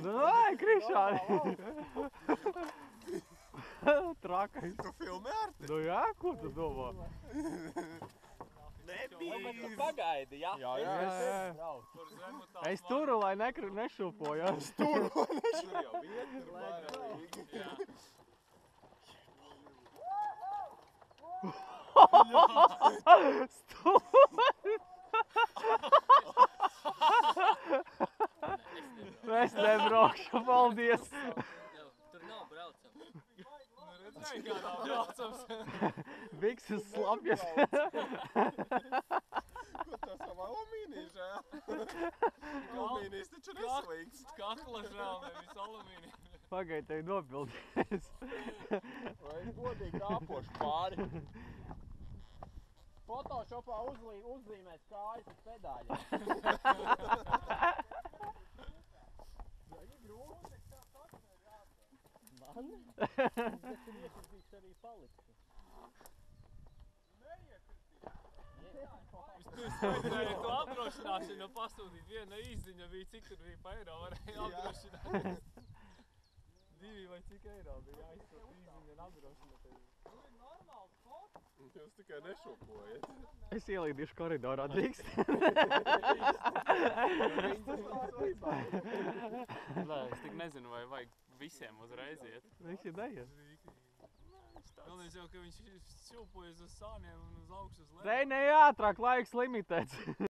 Nu, nē, Krišāni! Trakais. Tu filmē Arti? Nu jā, ko tu domā? Nebija! Pagaidi, jā? Jā. Es turu, lai nešūpojas. Tur jau vieta ir bailīgi. Es nebraukšu, paldies. Tur nav braucams. Redzēji, kā nav braucams. Vikses slapjas. Ko tā savā alumīnija žēl? Alumīnijas taču neslīgs. Kakla žēl, nevis alumīnija. Pagaid, tevi nopildījies. Vai godīgi kāpošu pāri. Photoshopā uzzīmēs kājas uz pedāļiem. Man? Bet tur iekritīs arī palikšu. Es mēģināju to apdrošināšanu pasūtīt. Viena īziņa bija, cik tur bija pa eiro varēja apdrošināt. 2 vai cik eiro bija jāizsūt īziņa un apdrošināt. Tur ir normāls fots. Jūs tikai nešūpojat. Es ielīdīšu koridorā, drīkst. Nē, es tik nezinu, vai vajag visiem uzreiz iet. Visi neiet. Galvenais jau, ka viņš šūpojas uz sāniem un uz augšu uz leju. Te neātrāk, laiks limitēts.